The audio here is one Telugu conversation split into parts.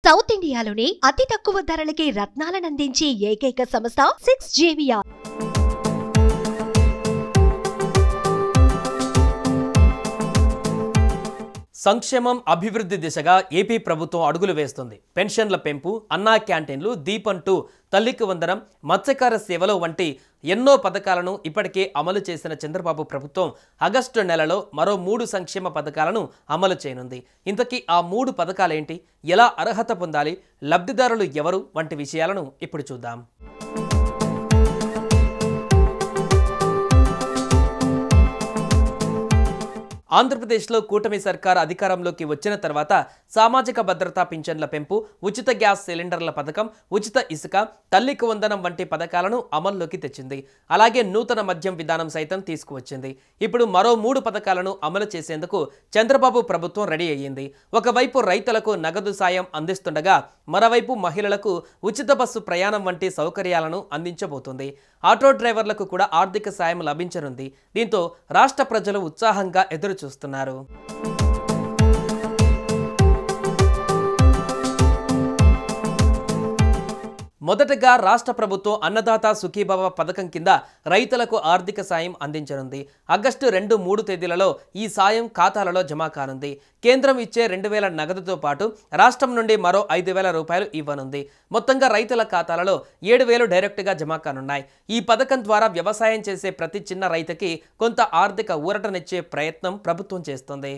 సౌత్ ఇండియాలోనే అతి తక్కువ ధరలకి రత్నాలను అందించే ఏకైక సంస్థ 6JVR. సంక్షేమం అభివృద్ధి దిశగా ఏపీ ప్రభుత్వం అడుగులు వేస్తుంది. పెన్షన్ల పెంపు, అన్నా క్యాంటీన్లు, దీపం 2, తల్లికి వందనం, మత్స్యకార సేవలు వంటి ఎన్నో పథకాలను ఇప్పటికే అమలు చేసిన చంద్రబాబు ప్రభుత్వం ఆగస్టు నెలలో మరో 3 సంక్షేమ పథకాలను అమలు చేయనుంది. ఇంతకీ ఆ 3 పథకాలేంటి, ఎలా అర్హత పొందాలి, లబ్ధిదారులు ఎవరు వంటి విషయాలను ఇప్పుడు చూద్దాం. ఆంధ్రప్రదేశ్లో కూటమి సర్కార్ అధికారంలోకి వచ్చిన తర్వాత సామాజిక భద్రతా పింఛన్ల పెంపు, ఉచిత గ్యాస్ సిలిండర్ల పథకం, ఉచిత ఇసుక, తల్లికి వందనం వంటి పథకాలను అమల్లోకి తెచ్చింది. అలాగే నూతన మద్యం విధానం సైతం తీసుకువచ్చింది. ఇప్పుడు మరో 3 పథకాలను అమలు చేసేందుకు చంద్రబాబు ప్రభుత్వం రెడీ అయ్యింది. ఒకవైపు రైతులకు నగదు సాయం అందిస్తుండగా మరోవైపు మహిళలకు ఉచిత బస్సు ప్రయాణం వంటి సౌకర్యాలను అందించబోతుంది. ఆటో డ్రైవర్లకు కూడా ఆర్థిక సాయం లభించనుంది. దీంతో రాష్ట్ర ప్రజలు ఉత్సాహంగా ఎదురు చూస్తున్నారు. మొదటగా రాష్ట్ర ప్రభుత్వం అన్నదాత సుఖీభవ పథకం కింద రైతులకు ఆర్థిక సాయం అందించనుంది. ఆగస్టు 2, 3 తేదీలలో ఈ సాయం ఖాతాలలో జమ కానుంది. కేంద్రం ఇచ్చే 2000 నగదుతో పాటు రాష్ట్రం నుండి మరో 5000 రూపాయలు ఇవ్వనుంది. మొత్తంగా రైతుల ఖాతాలలో 7000 డైరెక్ట్గా జమ కానున్నాయి. ఈ పథకం ద్వారా వ్యవసాయం చేసే ప్రతి చిన్న రైతుకి కొంత ఆర్థిక ఊరటనిచ్చే ప్రయత్నం ప్రభుత్వం చేస్తుంది.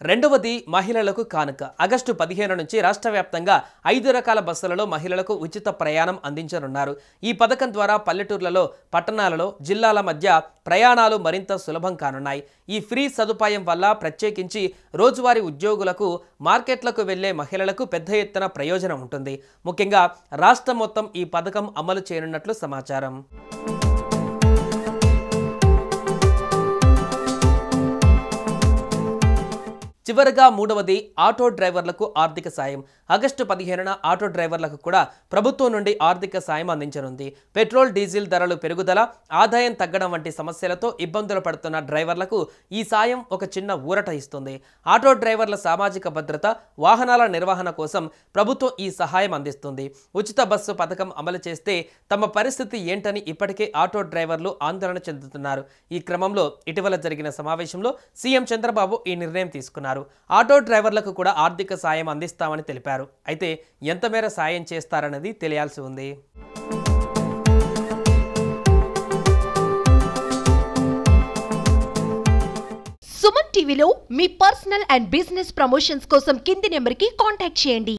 రెండవది మహిళలకు కానుక. ఆగస్టు 15 నుంచి రాష్ట్ర వ్యాప్తంగా 5 రకాల బస్సులలో మహిళలకు ఉచిత ప్రయాణం అందించనున్నారు. ఈ పథకం ద్వారా పల్లెటూర్లలో, పట్టణాలలో, జిల్లాల మధ్య ప్రయాణాలు మరింత సులభం కానున్నాయి. ఈ ఫ్రీ సదుపాయం వల్ల ప్రత్యేకించి రోజువారీ ఉద్యోగులకు, మార్కెట్లకు వెళ్లే మహిళలకు పెద్ద ఎత్తున ప్రయోజనం ఉంటుంది. ముఖ్యంగా రాష్ట్రం మొత్తం ఈ పథకం అమలు చేయనున్నట్లు సమాచారం. చివరగా మూడవది ఆటో డ్రైవర్లకు ఆర్థిక సాయం. ఆగస్టు 15న ఆటో డ్రైవర్లకు కూడా ప్రభుత్వం నుండి ఆర్థిక సాయం అందించనుంది. పెట్రోల్, డీజిల్ ధరలు పెరుగుదల, ఆదాయం తగ్గడం వంటి సమస్యలతో ఇబ్బందులు పడుతున్న డ్రైవర్లకు ఈ సాయం ఒక చిన్న ఊరట ఇస్తుంది. ఆటో డ్రైవర్ల సామాజిక భద్రత, వాహనాల నిర్వహణ కోసం ప్రభుత్వం ఈ సహాయం అందిస్తుంది. ఉచిత బస్సు పథకం అమలు చేస్తే తమ పరిస్థితి ఏంటని ఇప్పటికే ఆటో డ్రైవర్లు ఆందోళన చెందుతున్నారు. ఈ క్రమంలో ఇటీవల జరిగిన సమావేశంలో సీఎం చంద్రబాబు ఈ నిర్ణయం తీసుకున్నారు. ఆటో డ్రైవర్లకు కూడా ఆర్థిక సాయం అందిస్తామని తెలిపారు. అయితే ఎంత మేర సాయం చేస్తారన్నది తెలియాల్సి ఉంది. సుమన్ టీవీలో మీ పర్సనల్ అండ్ బిజినెస్ ప్రమోషన్స్ కోసం కింది నెంబర్కి కాంటాక్ట్ చేయండి.